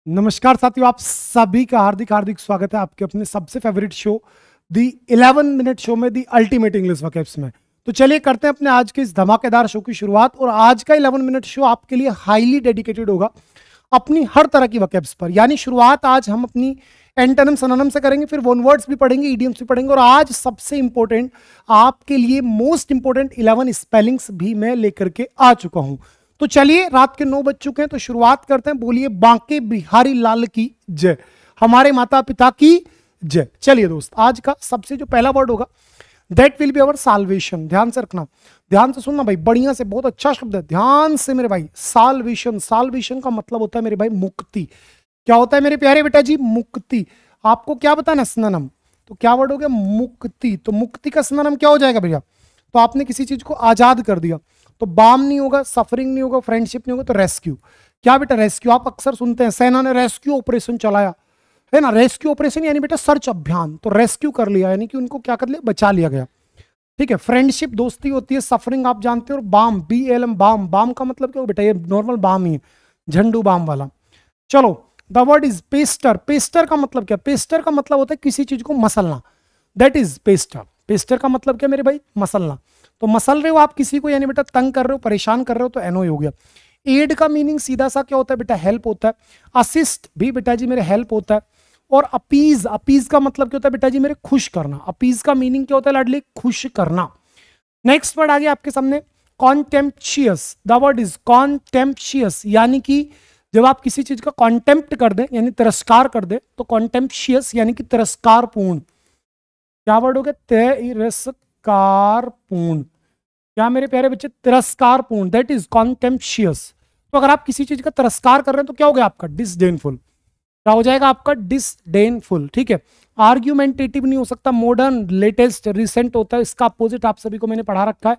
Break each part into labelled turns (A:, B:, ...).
A: नमस्कार साथियों, आप सभी का हार्दिक हार्दिक स्वागत है आपके अपने सबसे फेवरेट शो दी 11 मिनट शो में दी अल्टीमेट इंग्लिश वोकैब्स में। तो चलिए करते हैं अपने आज के इस धमाकेदार शो की शुरुआत। और आज का 11 मिनट शो आपके लिए हाईली डेडिकेटेड होगा अपनी हर तरह की वोकैब्स पर। यानी शुरुआत आज हम अपनी एंटोनिम सिनोनिम से करेंगे, फिर वन वर्ड्स भी पढ़ेंगे, इडियम्स भी पढ़ेंगे, और आज सबसे इंपॉर्टेंट आपके लिए मोस्ट इंपॉर्टेंट 11 स्पेलिंग्स भी मैं लेकर के आ चुका हूं। तो चलिए, रात के 9 बज चुके हैं, तो शुरुआत करते हैं। बोलिए बांके बिहारी लाल की जय, हमारे माता पिता की जय। चलिए दोस्त, आज का सबसे जो पहला वर्ड होगा that will be our salvation. ध्यान से रखना, ध्यान से सुनना भाई, बढ़िया से, बहुत अच्छा शब्द है, ध्यान से मेरे भाई। साल्वेशन, साल्वेशन का मतलब होता है मेरे भाई मुक्ति। क्या होता है मेरे प्यारे बेटा जी? मुक्ति। आपको क्या बताना सिनोनिम? तो क्या वर्ड हो गया? मुक्ति। तो मुक्ति का सिनोनिम क्या हो जाएगा भैया? तो आपने किसी चीज को आजाद कर दिया, तो बाम नहीं होगा, सफरिंग नहीं होगा, फ्रेंडशिप नहीं होगा, तो रेस्क्यू। क्या बेटा रेस्क्यू? आप अक्सर सुनते हैं सेना ने रेस्क्यू ऑपरेशन चलाया, है ना। रेस्क्यू ऑपरेशन यानी बेटा सर्च अभियान, तो रेस्क्यू कर लिया यानी कि उनको क्या कर लिया? बचा लिया गया। ठीक है। फ्रेंडशिप दोस्ती होती है, सफरिंग आप जानते हो, और बाम BALM बाम, बाम का मतलब क्या हो बेटा? ये नॉर्मल बाम ही है, झंडू बाम वाला। चलो, the word is Pasteur. Pasteur का मतलब क्या? पेस्टर का मतलब होता है किसी चीज को मसलना, दैट इज पेस्टर। पेस्टर का मतलब क्या मेरे भाई? मसलना। तो मसल रहे हो आप किसी को, यानी बेटा तंग कर रहे हो, परेशान कर रहे हो, तो एनोय हो गया। एड का मीनिंग सीधा सा क्या होता है बेटा? हेल्प होता है। असिस्ट भी बेटा जी मेरे हेल्प होता है। और अपीज, अपीज का मतलब क्या होता है बेटा जी मेरे? खुश करना। अपीज का मीनिंग क्या होता है लाडली? खुश करना। नेक्स्ट वर्ड आ गया आपके सामने, कॉन्टेम्पशियस। द वर्ड इज कॉन्टेम्पशियस, यानी कि जब आप किसी चीज का कॉन्टेम्प्ट कर दे यानी तिरस्कार कर दे, तो कॉन्टेम्पशियस यानी कि तिरस्कारपूर्ण। क्या वर्ड हो गया? तिरस्कारपूर्ण। क्या मेरे प्यारे बच्चे? तिरस्कारपूर्ण, दैट इज कॉन्टेम्पशियस। तो अगर आप किसी चीज का तिरस्कार कर रहे हैं तो क्या हो गया आपका? डिसडेनफुल। क्या हो जाएगा आपका? डिसडेनफुल। ठीक है। आर्ग्यूमेंटेटिव नहीं हो सकता, मॉडर्न, लेटेस्ट, रिसेंट होता है। इसका अपोजिट आप सभी को मैंने पढ़ा रखा है,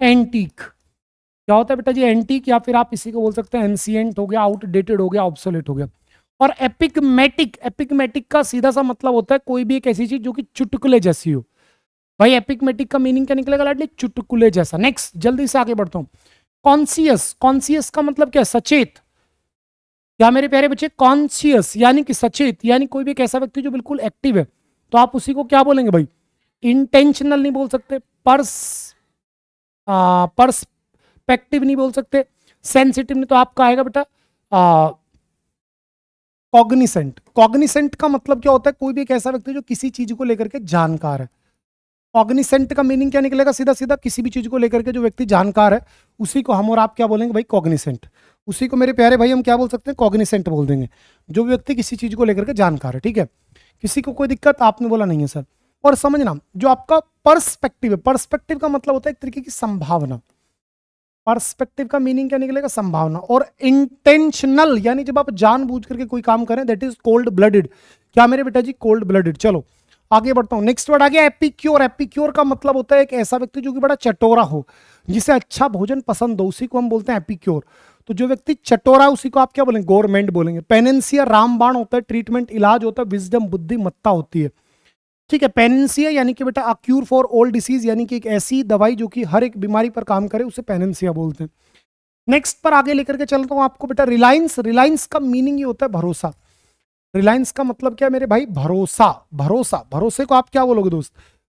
A: एंटीक। क्या होता है बेटा जी? एंटीक, या फिर आप इसी को बोल सकते हैं एंसियंट हो गया, आउटडेटेड हो गया, ऑब्सोलेट हो गया। और एपिकमेटिक, एपिकमेटिक का सीधा सा मतलब होता है कोई भी एक ऐसी चीज जो कि चुटकुले जैसी हो। भाई एपिकमेटिक का मीनिंग क्या निकलेगा लाडली? चुटकुले जैसा। नेक्स्ट, जल्दी से आगे बढ़ता हूं। कॉन्सियस, कॉन्सियस का मतलब क्या है? सचेत। क्या मेरे प्यारे बच्चे? कॉन्सियस यानी कि सचेत, यानी कोई भी एक ऐसा व्यक्ति जो बिल्कुल एक्टिव है, तो आप उसी को क्या बोलेंगे भाई? इंटेंशनल नहीं बोल सकते, पर्सपेक्टिव नहीं बोल सकते, सेंसिटिव नहीं, तो आपका आएगा बेटा कॉग्निसेंट। कॉग्निसेंट का मतलब क्या होता है? कोई भी एक ऐसा व्यक्ति जो किसी चीज को लेकर के जानकार है। कॉग्निसेंट का मीनिंग क्या निकलेगा? सीधा सीधा किसी भी चीज को लेकर के जो व्यक्ति जानकार है, उसी को हम और आप क्या बोलेंगे भाई? कॉग्निसेंट। उसी को मेरे प्यारे भाई हम क्या बोल सकते हैं? कॉग्निसेंट बोल देंगे, जो व्यक्ति किसी चीज को लेकर के जानकार है। ठीक है। किसी को कोई दिक्कत? आपने बोला नहीं है सर। और समझना, जो आपका पर्सपेक्टिव है, पर्सपेक्टिव का मतलब होता है एक तरीके की संभावना। पर्सपेक्टिव का मीनिंग क्या निकलेगा? संभावना। और इंटेंशनल यानी जब आप जानबूझ करके कोई काम करें, दैट इज कोल्ड ब्लडेड। क्या मेरे बेटा जी? Cold blooded. चलो आगे बढ़ता हूं। नेक्स्ट वर्ड आ गया एपिक्योर। एपिक्योर का मतलब होता है एक ऐसा व्यक्ति जो कि बड़ा चटोरा हो, जिसे अच्छा भोजन पसंद हो, उसी को हम बोलते हैं एपिक्योर। तो जो व्यक्ति चटोरा है उसी को आप क्या बोलेंगे? गवर्नमेंट बोलेंगे। पेनेंसिया रामबाण होता है, ट्रीटमेंट इलाज होता है, विजडम बुद्धिमत्ता होती है। ठीक है। पेनेंसिया यानी कि बेटा अक्यूर फॉर ऑल डिसीज, यानी कि एक ऐसी दवाई जो कि हर एक बीमारी पर काम करे, उसे पेनेंसिया बोलते हैं। नेक्स्ट पर आगे लेकर के चलता हूं आपको बेटा, रिलायंस। रिलायंस का मीनिंग ये होता है भरोसा। रिलायंस का मतलब क्या है मेरे भाई? भरोसा। भरोसा, भरोसे को आप क्या बोलोगे दोस्त?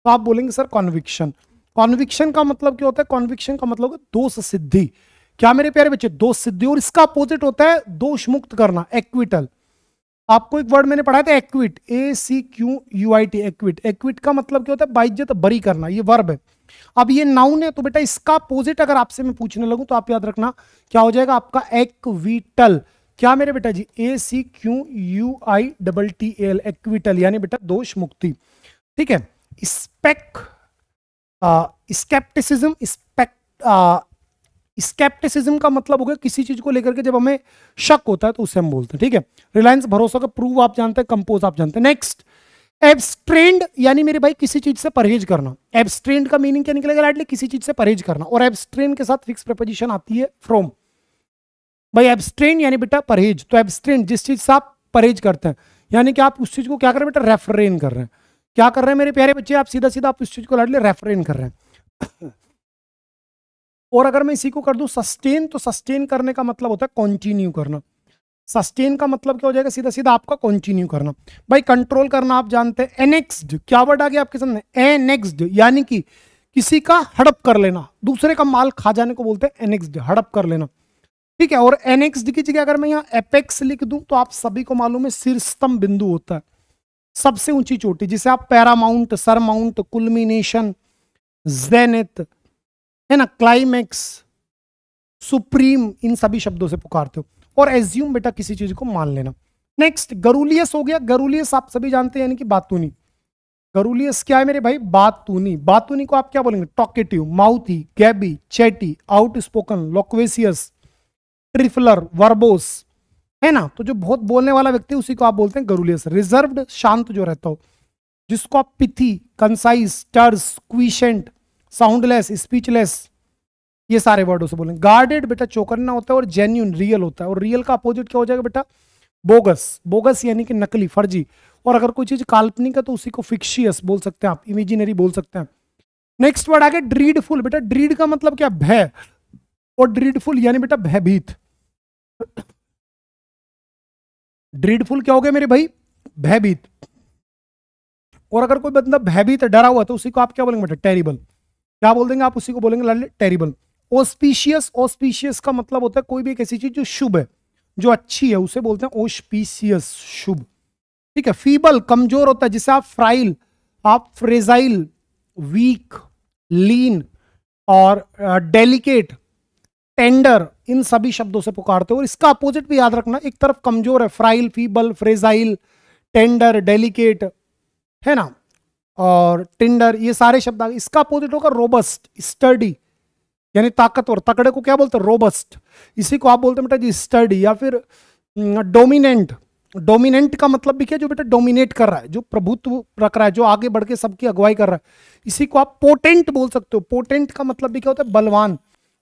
A: तो आप बोलेंगे सर कॉन्विक्शन। कॉन्विक्शन का मतलब क्या होता है? कॉन्विक्शन का मतलब दोष सिद्धि। क्या मेरे प्यारे बच्चे? दोष सिद्धि। और इसका अपोजिट होता है दोष मुक्त करना, एक्विटल। आपको एक वर्ड मैंने पढ़ाया था एक्विट, ACQUIT, एक्विट। एक्विट का मतलब क्या होता है? बाइज्जत बरी करना, ये वर्ब है। अब ये नाउन है, तो बेटा इसका अपोजिट अगर आपसे मैं पूछने लगूं तो आप याद रखना क्या हो जाएगा आपका? एक्विटल। क्या मेरे बेटा जी? ACQUITTAL, एक्विटल, यानी बेटा दोष मुक्ति। ठीक है। स्पेक, स्केप्टिसिज्म, स्केप्टिसिज्म का मतलब हो गया किसी चीज को लेकर के जब हमें शक होता है तो उसे हम बोलते हैं। ठीक है। रिलायंस भरोसा का, प्रूव आप जानते हैं, कंपोज आप जानते हैं। नेक्स्ट, एब्स्ट्रेंड यानी मेरे भाई किसी चीज से परहेज करना। एब्स्ट्रेंड का मीनिंग क्या निकलेगा लाडली? किसी चीज से परहेज करना। और एब्स्ट्रेन के साथ फिक्स प्रपोजिशन आती है फ्रॉम। भाई एब्स्ट्रेन यानी बेटा परहेज, तो एब्स्ट्रेन जिस चीज से आप परहेज करते हैं, यानी कि आप उस चीज को क्या कर रहे हैं बेटा? रेफ्रेन कर रहे हैं। क्या कर रहे हैं मेरे प्यारे बच्चे? आप सीधा सीधा आप उस चीज को लाडली रेफ्रेन कर रहे हैं। और अगर मैं इसी को कर दूं सस्टेन, तो सस्टेन करने का मतलब होता है कंटिन्यू करना। सस्टेन का मतलब क्या हो जाएगा, सीधा सीधा आपका कंटिन्यू करना। भाई कंट्रोल करना आप जानते हैं। एनेक्स्ड, क्या वर्ड आ गया आपके सामने, एनेक्स्ड, यानी कि किसी का हड़प कर लेना, दूसरे का माल खा जाने को बोलते हैं एनेक्स्ड, हड़प कर लेना। ठीक है, और एनेक्स्ड की जगह अगर मैं यहाँ एपेक्स लिख दूं तो आप सभी को मालूम है शीर्षतम बिंदु होता है, सबसे ऊंची चोटी, जिसे आप पैरामाउंट, सरमाउंट, कुल्मिनेशन, जेनिथ, है ना, क्लाइमेक्स, सुप्रीम, इन सभी शब्दों से पुकारते हो। और एज्यूम बेटा किसी चीज को मान लेना। नेक्स्ट गरूलियस हो गया। गरूलियस आप सभी जानते हैं यानी कि बातूनी। गरूलियस क्या है मेरे भाई, बातूनी। बातूनी को आप क्या बोलेंगे, टॉकेटिव, माउथी, गैबी, चैटी, आउटस्पोकन, लोक्वेसियस, ट्रिफलर, वर्बोस, है ना। तो जो बहुत बोलने वाला व्यक्ति उसी को आप बोलते हैं गरूलियस। रिजर्व्ड, शांत जो रहता हो, जिसको आप पिथी, कंसाइज, टर्स, क्विशेंट, साउंडलेस, स्पीचलेस, ये सारे वर्डों से बोलेंगे। गार्डेड बेटा चौकन्ना होता है, और जेन्यून रियल होता है। और रियल का अपोजिट क्या हो जाएगा बेटा, बोगस। बोगस यानी कि नकली, फर्जी। और अगर कोई चीज काल्पनिक है तो उसी को फिक्शियस बोल सकते हैं आप, इमेजिनरी बोल सकते हैं। नेक्स्ट वर्ड आ गया ड्रीडफुल। बेटा ड्रीड का मतलब क्या, भय, और ड्रीडफुल यानी बेटा भयभीत। ड्रीडफुल क्या हो गया मेरे भाई, भयभीत। और अगर कोई बंदा भयभीत डरा हुआ तो उसी को आप क्या बोलेंगे बेटा, टेरिबल। क्या बोल देंगे आप, उसी को बोलेंगे टेरिबल। ऑस्पिशियस, ऑस्पिशियस का मतलब होता है कोई भी एक ऐसी चीज जो शुभ है, जो अच्छी है, उसे बोलते हैं ऑस्पिशियस, शुभ। ठीक है। फीबल, कमजोर होता है, जिसे आप फ्राइल, आप फ्रेजाइल, वीक, लीन, और डेलिकेट, टेंडर, इन सभी शब्दों से पुकारते हो। और इसका अपोजिट भी याद रखना, एक तरफ कमजोर है, फ्राइल, फीबल, फ्रेजाइल, टेंडर, डेलिकेट, है ना, और टिंडर, ये सारे शब्द आ गए। इसका अपोजिट होगा रोबस्ट, स्टर्डी, यानी ताकतवर। तकड़े को क्या बोलते हैं, रोबस्ट। इसी को आप बोलते हैं बेटा जी स्टर्डी। या फिर डोमिनेंट। डोमिनेंट का मतलब भी क्या, जो बेटा डोमिनेट कर रहा है, जो प्रभुत्व रख रहा है, जो आगे बढ़ के सबकी अगुवाई कर रहा है। इसी को आप पोटेंट बोल सकते हो। पोटेंट का मतलब भी क्या होता है, बलवान।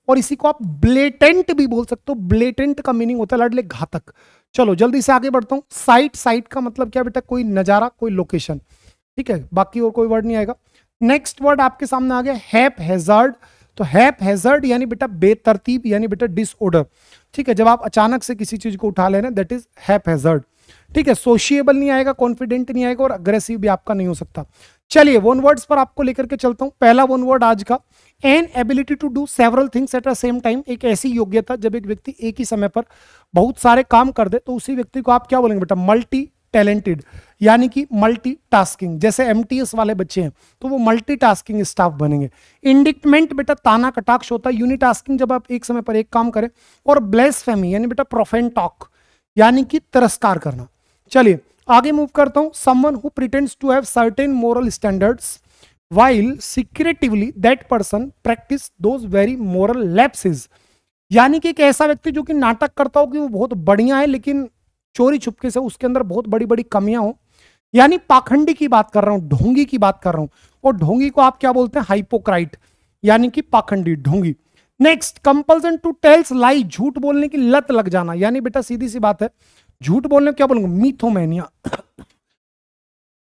A: और इसी को आप ब्लेटेंट भी बोल सकते हो। ब्लेटेंट का मीनिंग होता है लाडले, घातक। चलो जल्दी से आगे बढ़ता हूं। साइट, साइट का मतलब क्या बेटा, कोई नजारा, कोई लोकेशन। ठीक है, बाकी और कोई वर्ड नहीं आएगा। नेक्स्ट वर्ड आपके सामने आ गया हैप हैजार्ड। तो हैप हैजार्ड यानी बेटा बेतरतीब, यानी बेटा डिसऑर्डर। ठीक है, जब आप अचानक से किसी चीज को उठा लेना, दैट इज हैप हैजार्ड। ठीक है, सोशिएबल नहीं आएगा, कॉन्फिडेंट नहीं आएगा, और अग्रेसिव भी आपका नहीं हो सकता। चलिए वन वर्ड्स पर आपको लेकर के चलता हूं। पहला वन वर्ड आज का, an ability to do several things at a same time. एक ऐसी योग्यता जब एक व्यक्ति एक ही समय पर बहुत सारे काम कर दे, तो उसी व्यक्ति को आप क्या बोलेंगे बेटा, मल्टी टैलेंटेड, यानी कि मल्टीटास्किंग। जैसे एमटीएस वाले बच्चे हैं तो वो मल्टीटास्किंग स्टाफ बनेंगे। इंडिक्टमेंट बेटा ताना कटाक्ष होता है। यूनिटास्किंग जब आप एक समय पर एक काम करें। और ब्लेसफेमी यानी बेटा प्रोफेन टॉक, यानी कि तिरस्कार करना। चलिए आगे मूव करता हूं। Someone who pretends to have certain moral standards while secretively that person practice those very moral lapses। यानी कि एक ऐसा व्यक्ति जो कि नाटक करता हो कि वो बहुत बढ़िया है, लेकिन चोरी छुपके से उसके अंदर बहुत बड़ी बड़ी कमियां हो। यानी पाखंडी की बात कर रहा हूं, ढोंगी की बात कर रहा हूं। और ढोंगी को आप क्या बोलते हैं, हाइपोक्राइट, यानी कि पाखंडी, ढोंगी। नेक्स्ट, कंपल्सन टू टेल्स लाई, झूठ बोलने की लत लग जाना। यानी बेटा सीधी सी बात है, झूठ बोलने को क्या बोलूंगा, मीथोमैनिया।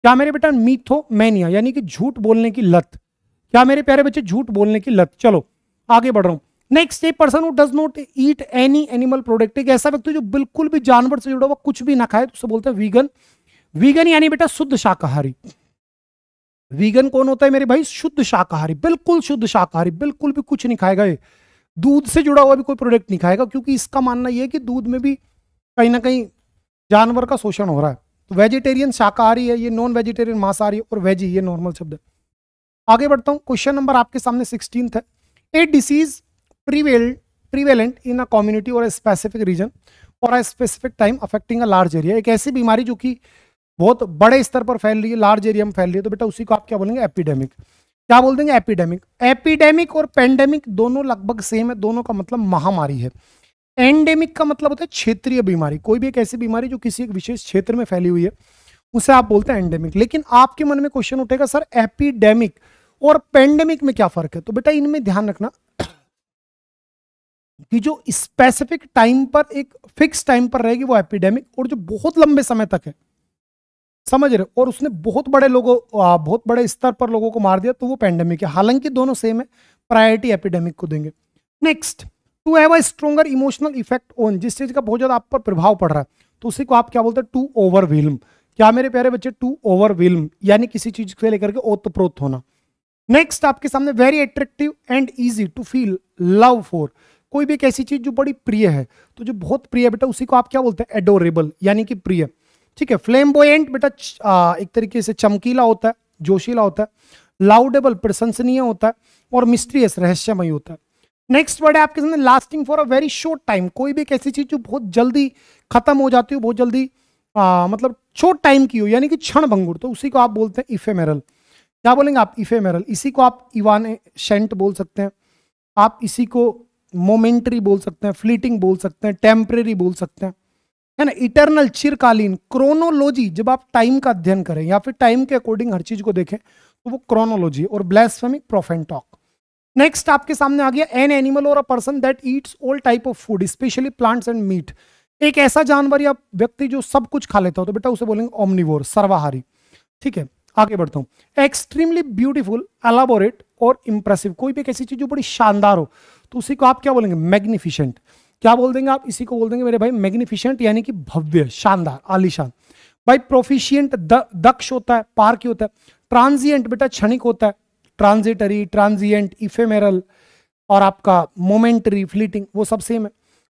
A: क्या मेरे बेटा, मीथोमैनिया यानी कि झूठ बोलने की लत। क्या मेरे प्यारे बच्चे, झूठ बोलने की लत। चलो आगे बढ़ रहा हूं। Next, a person who does not eat any animal product. एक ऐसा व्यक्ति जो बिल्कुल भी जानवर से जुड़ा हुआ कुछ भी ना खाए, तो उसे बोलते हैं वीगन। वीगन यानी बेटा शुद्ध शाकाहारी। वीगन कौन होता है मेरे भाई, शुद्ध शाकाहारी, बिल्कुल शुद्ध शाकाहारी, बिल्कुल भी कुछ नहीं खाएगा। ये दूध से जुड़ा हुआ भी कोई प्रोडक्ट नहीं खाएगा, क्योंकि इसका मानना यह है कि दूध में भी कहीं ना कहीं जानवर का शोषण हो रहा है। तो वेजिटेरियन शाकाहारी है, ये नॉन वेजिटेरियन मांसाहारी है, और वेजी ये नॉर्मल शब्द है। आगे बढ़ता हूं। क्वेश्चन नंबर आपके सामने 16 है। ए disease prevalent in a community और स्पेसिफिक रीजन और a specific time affecting a large area. एक ऐसी बीमारी जो कि बहुत बड़े स्तर पर फैल रही है, लार्ज एरिया में फैल रही है, तो बेटा उसी को आप क्या बोलेंगे, एपिडेमिक। क्या बोल देंगे, एपिडेमिक। एपिडेमिक और पेंडेमिक दोनों लगभग सेम है, दोनों का मतलब महामारी है। एंडेमिक का मतलब होता है क्षेत्रीय बीमारी। कोई भी एक ऐसी बीमारी जो किसी एक विशेष क्षेत्र में फैली हुई है, उसे आप बोलते हैं एंडेमिक। लेकिन आपके मन में क्वेश्चन उठेगा, सर एपिडेमिक और पेंडेमिक में क्या फर्क है। तो बेटा इनमें ध्यान रखना कि जो स्पेसिफिक टाइम पर, एक फिक्स टाइम पर रहेगी वो एपिडेमिक, और जो बहुत लंबे समय तक है, समझ रहे, और उसने बहुत बड़े स्तर पर लोगों को मार दिया, तो वो पेंडेमिक है। हालांकि दोनों सेम है, प्रायोरिटी एपिडेमिक को देंगे। Next, to have a stronger emotional effect on, जिस चीज का बहुत ज्यादा आप पर प्रभाव पड़ रहा है तो उसी को आप क्या बोलते हैं, टू ओवरवेलम। क्या मेरे प्यारे बच्चे, टू ओवरवेलम यानी किसी चीज को लेकर के ओतप्रोत होना। नेक्स्ट आपके सामने very attractive and easy to feel love for, कोई भी एक ऐसी चीज जो बड़ी प्रिय है, तो जो बहुत प्रिय है बेटा उसी को आप क्या बोलते हैं, एडोरेबल यानी कि प्रिय। ठीक है, फ्लेम्बोयेंट बेटा एक तरीके से चमकीला होता है, जोशीला होता है। लाउडेबल प्रशंसनीय होता है, और मिस्ट्रियस रहस्यमय होता है। नेक्स्ट वर्ड है आपके सामने lasting for a very short time, कोई भी एक ऐसी चीज जो बहुत जल्दी खत्म हो जाती हो, बहुत जल्दी मतलब शॉर्ट टाइम की हो यानी कि क्षण भंगुर, तो उसी को आप बोलते हैं इफेमेरल। क्या बोलेंगे आप, इफेमेरल। इसी को आप इवानेसेंट बोल सकते हैं, आप इसी को मोमेंटरी बोल सकते हैं, फ्लीटिंग बोल सकते हैं, टेम्परेरी बोल सकते हैं, है ना। इटरनल चिरकालीन, क्रोनोलॉजी जब आप टाइम का अध्ययन करें या फिर टाइम के अकॉर्डिंग हर चीज को देखें तो वो क्रोनोलॉजी। और ब्लास्फेमिक, प्रोफेन टॉक। नेक्स्ट आपके सामने आ गया एन एनिमल और a person that eats all type of food specially plants and meat, एक ऐसा जानवर या व्यक्ति जो सब कुछ खा लेता हो तो बेटा उसे बोलेंगे ओमनिवोर, सर्वाहारी। ठीक है, आगे बढ़ता हूं। एक्सट्रीमली ब्यूटीफुल, एलाबोरेट और इंप्रेसिव, कोई भी एक ऐसी चीज जो बड़ी शानदार हो तो उसी को आप क्या बोलेंगे, मैग्निफिसेंट। क्या बोल देंगे आप, इसी को बोल देंगे मेरे भाई मैग्निफिसेंट यानी कि भव्य, शानदार, आलीशान। भाई प्रोफिशिएंट दक्ष होता है, पारकी होता है। ट्रांजिएंट बेटा क्षणिक होता है, ट्रांजिटरी, ट्रांजिएंट, इफेमेरल और आपका मोमेंटरी, फ्लीटिंग, वो सब सेम है।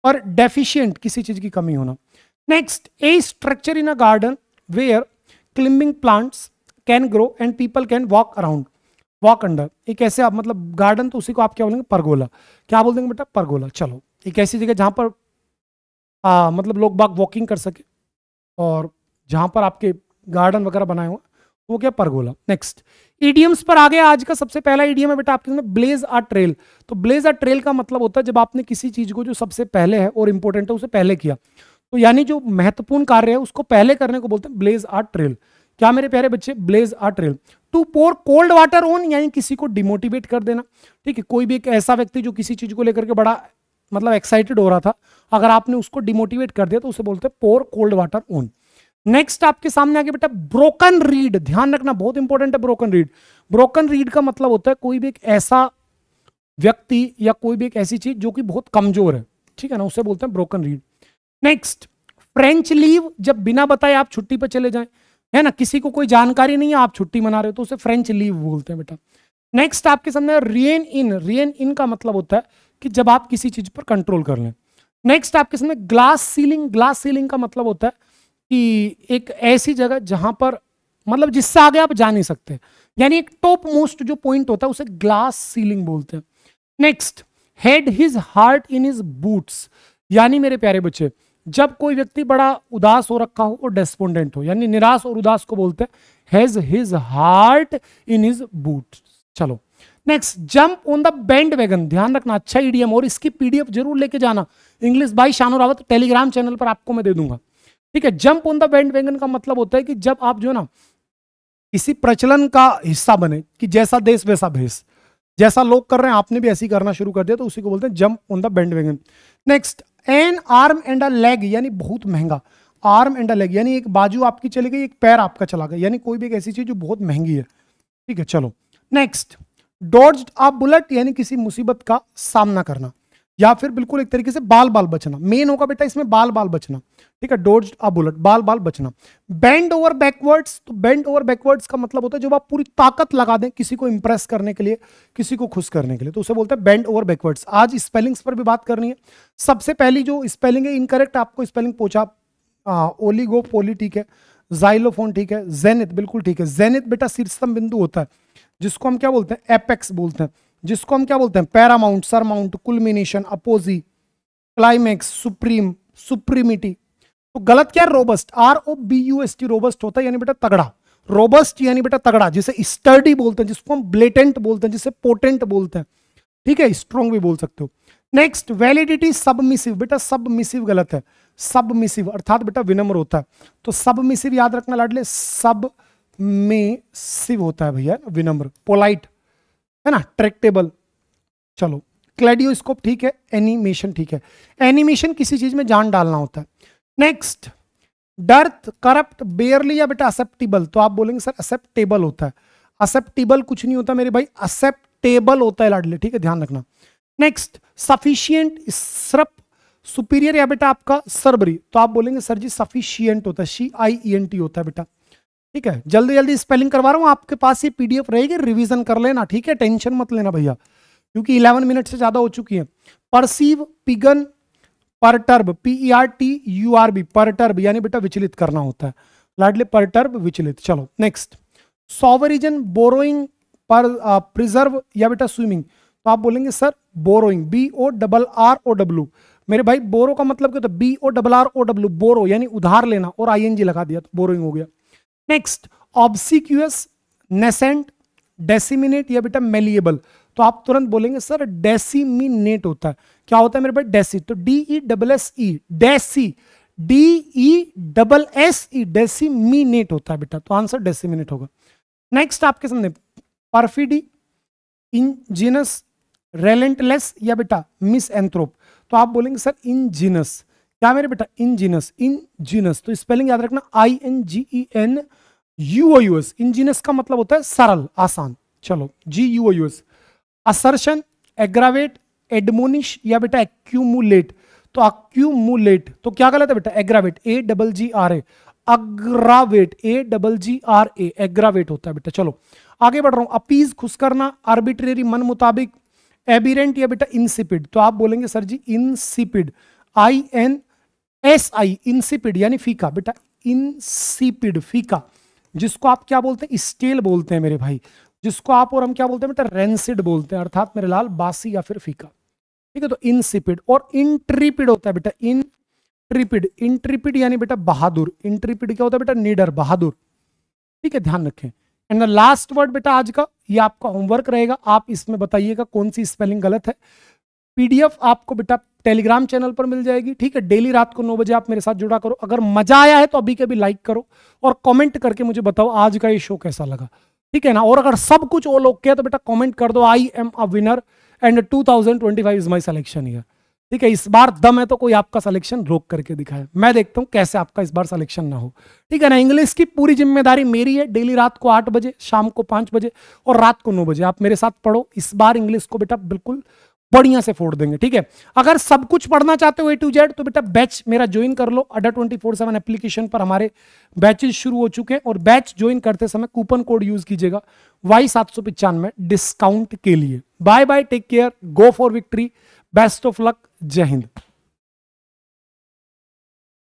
A: और डेफिशिएंट किसी चीज की कमी होना। Next, a structure in a garden where climbing plants can grow and people can walk around, walk under, एक ऐसे आप मतलब गार्डन तो उसी को आप क्या बोलेंगे, परगोला। क्या बोल देंगे बेटा, परगोला। चलो, एक ऐसी जगह जहां पर मतलब लोग बाग वॉकिंग कर सके और जहां पर आपके गार्डन वगैरह बनाए हुए वो क्या, परगोला। नेक्स्ट, इडियम्स पर आ गया। आज का सबसे पहला इडियम है बेटा आपके सामने, ब्लेज अ ट्रेल। तो ब्लेज अ ट्रेल का मतलब होता है जब आपने किसी चीज को जो सबसे पहले है और इंपॉर्टेंट है उसे पहले किया, तो यानी जो महत्वपूर्ण कार्य है उसको पहले करने को बोलते हैं ब्लेज अ ट्रेल। क्या मेरे प्यारे बच्चे, blaze a trail. To pour cold water on यानी किसी को डिमोटिवेट कर देना। ठीक है, कोई भी एक ऐसा व्यक्ति जो किसी चीज को लेकर के बड़ा मतलब एक्साइटेड हो रहा था, अगर आपने उसको डिमोटिवेट कर दिया तो उसे बोलते हैं पोर कोल्ड वाटर ऑन। नेक्स्ट आपके सामने आगे बेटा ब्रोकन रीड, ध्यान रखना बहुत इंपॉर्टेंट है ब्रोकन रीड। ब्रोकन रीड का मतलब होता है कोई भी एक ऐसा व्यक्ति या कोई भी एक ऐसी चीज जो कि बहुत कमजोर है, ठीक है ना, उसे बोलते हैं broken read. Next, French leave, जब बिना बताए आप छुट्टी पर चले जाएं, है ना, किसी को कोई जानकारी नहीं है आप छुट्टी मना रहे हो तो उसे फ्रेंच लीव बोलते हैं बेटा। नेक्स्ट आपके सामने रियन इन, रियन इन का मतलब होता है कि जब आप किसी चीज पर कंट्रोल कर लें। नेक्स्ट आपके सामने ग्लास सीलिंग, ग्लास सीलिंग का मतलब होता है कि एक ऐसी जगह जहां पर मतलब जिससे आगे आप जा नहीं सकते, यानी एक टॉप मोस्ट जो पॉइंट होता है उसे ग्लास सीलिंग बोलते हैं। Next, head his heart in his boots, यानी मेरे प्यारे बच्चे जब कोई व्यक्ति बड़ा उदास हो रखा हो और डेस्पोंडेंट हो, यानी निराश और उदास को बोलते हैं has his heart in his boots. चलो next, jump on the bandwagon, ध्यान रखना अच्छा इडियम, और इसकी पीडीएफ जरूर लेके जाना, English by Shanu Rawat Telegram channel पर आपको मैं दे दूंगा। ठीक है, jump on the bandwagon का मतलब होता है कि जब आप जो है ना किसी प्रचलन का हिस्सा बने, कि जैसा देश वैसा भेष, जैसा लोग कर रहे हैं आपने भी ऐसे ही करना शुरू कर दिया, तो उसी को बोलते हैं jump on the band wagon. Next, N arm and a leg, यानी बहुत महंगा, आर्म एंड अ लेग यानी एक बाजू आपकी चली गई, एक पैर आपका चला गया, यानी कोई भी एक ऐसी चीज जो बहुत महंगी है। ठीक है, चलो नेक्स्ट, डॉज्ड अ बुलेट यानी किसी मुसीबत का सामना करना, या फिर बिल्कुल एक तरीके से बाल बाल बचना, मेन होगा बेटा इसमें बाल बाल बचना। ठीक है, डॉज्ड अ बुलेट, बाल बाल बचना। बेंड ओवर बैकवर्ड्स, तो बेंड ओवर बैकवर्ड्स का मतलब होता है जब आप पूरी ताकत लगा दें किसी को इंप्रेस करने के लिए, किसी को खुश करने के लिए, तो उसे बोलते हैं बेंड ओवर बैकवर्ड्स। आज स्पेलिंग्स पर भी बात करनी है। सबसे पहली जो स्पेलिंग है इनकरेक्ट, आपको स्पेलिंग पूछा, ओलिगोपोली ठीक है, जाइलोफोन ठीक है, जेनिथ बिल्कुल ठीक है। जेनिथ बेटा शीर्षतम बिंदु होता है जिसको हम क्या बोलते हैं, एपेक्स बोलते हैं, जिसको हम क्या बोलते हैं, paramount, surmount, culmination, apogee, climax, supreme, supremity. तो गलत क्या है, रोबस्ट, ROBUST, रोबस्ट होता है यानी बेटा तगड़ा, रोबस्ट यानी बेटा तगड़ा, जिसे स्टर्डी बोलते हैं, जिसको हम ब्लेटेंट बोलते हैं, जिसे पोटेंट बोलते हैं। ठीक है, स्ट्रॉन्ग भी बोल सकते हो। नेक्स्ट, वैलिडिटी सबमिसिव, बेटा सबमिसिव गलत है, सबमिसिव अर्थात बेटा विनम्र होता है, तो सबमिसिव याद रखना लाडले, सबमिसिव होता है भैया विनम्र, पोलाइट है ना, ट्रैक्टेबल। चलो क्लेडियोस्कोप ठीक है, एनिमेशन ठीक है, एनिमेशन किसी चीज में जान डालना होता है। नेक्स्ट, डर्थ, करप्ट, बेयरली या बेटा असेप्टेबल, तो आप बोलेंगे सर असेप्टेबल होता है, असेप्टेबल कुछ नहीं होता मेरे भाई, असेप्टेबल होता है लाडले, ठीक है ध्यान रखना। नेक्स्ट सफिशियंट, स्रप, सुपीरियर या बेटा आपका सरबरी, तो आप बोलेंगे सर जी सफिशियंट होता है, CIENT होता है बेटा। ठीक है, जल्दी जल्दी स्पेलिंग करवा रहा हूं, आपके पास ये PDF रहेगी, रिवीजन कर लेना, ठीक है, टेंशन मत लेना भैया, क्योंकि 11 मिनट से ज्यादा हो चुकी है। Perceive, pigeon, perturb, PERTURB, perturb यानी बेटा विचलित करना होता है, लाडले परटर्ब विचलित। चलो नेक्स्ट, सॉवरिजन, बोरोइंग, पर प्रिजर्व या बेटा स्विमिंग, तो आप बोलेंगे सर बोरोइंग, BORROW। मेरे भाई बोरो का मतलब क्या होता है, BORROW, बोरो यानी उधार लेना, और ING लगा दिया तो बोरोइंग हो गया। नेक्स्ट, ऑब्सिक्यूअस, नेसेंट, डेसिमिनेट या बेटा मेलिएबल, तो आप तुरंत बोलेंगे सर डेसिमिनेट होता है। क्या होता है मेरे भाई, डेसी, तो DESSE, डेसी, DESSE, डेसिमिनेट होता है बेटा, तो आंसर डेसिमिनेट होगा। नेक्स्ट आपके सामने परफिडी, इंजीनस, रेलेंटलेस या बेटा मिसएंथ्रोप, तो आप बोलेंगे सर इंजीनस। क्या मेरे बेटा, इंजीनस, इंजीनस, तो स्पेलिंग याद रखना, INGENUOUS, इंजीनस का मतलब होता है सरल, आसान। चलो GUOUS। असर्शन, एग्रावेट, एडमोनिश या बेटा एक्यूमुलेट, तो एक्यूमुलेट, तो क्या गलत है बेटा, एग्रावेट, AGGRA, अग्रावेट, AGGRA, एग्रावेट होता है बेटा। चलो आगे बढ़ रहा हूं, अपीज, खुश करना, आर्बिट्रेरी, मन मुताबिक, एबिरेंट या बेटा इंसिपिड, तो आप बोलेंगे सर जी इंसिपिड, INSI, इंसिपिड यानी फीका बेटा, इंसिपिड फीका, जिसको आप क्या बोलते हैं, स्टेल बोलते हैं मेरे भाई, जिसको आप और हम क्या बोलते हैं बेटा, रेंसिड बोलते हैं, अर्थात मेरे लाल बासी या फिर फीका। ठीक है, तो इंसिपिड। और इंट्रीपिड होता है बेटा, इंट्रीपिड, इंट्रीपिड यानी बेटा बहादुर, इंट्रीपिड क्या होता है बेटा, नीडर, बहादुर। ठीक है, ध्यान रखें। एंड द लास्ट वर्ड बेटा आज का, ये आपका होमवर्क रहेगा, आप इसमें बताइएगा कौन सी स्पेलिंग गलत है। PDF आपको बेटा टेलीग्राम चैनल पर मिल जाएगी। ठीक है, डेली रात को 9 बजे आप मेरे साथ जुड़ा करो। अगर मजा आया है तो अभी के अभी लाइक करो और कमेंट करके मुझे बताओ आज का ये शो कैसा लगा। ठीक है ना, और अगर सब कुछ ऑल ओके है तो बेटा कमेंट कर दो, I am a winner and 2025 is my selection year. ठीक है, इस बार दम है तो कोई आपका सिलेक्शन रोक करके दिखाए, मैं देखता हूं कैसे आपका इस बार सिलेक्शन ना हो। ठीक है ना, इंग्लिश की पूरी जिम्मेदारी मेरी है। डेली रात को 8 बजे, शाम को 5 बजे और रात को 9 बजे आप मेरे साथ पढ़ो। इस बार इंग्लिश को बेटा बिल्कुल बढ़िया से फोड़ देंगे। ठीक है, अगर सब कुछ पढ़ना चाहते हो A to Z तो बेटा बैच मेरा ज्वाइन कर लो। अड्डा 24/7 एप्लीकेशन पर हमारे बैचेस शुरू हो चुके हैं और बैच ज्वाइन करते समय कूपन कोड यूज कीजिएगा Y795 डिस्काउंट के लिए। Bye bye, take care, go for victory, best of luck, जय हिंद।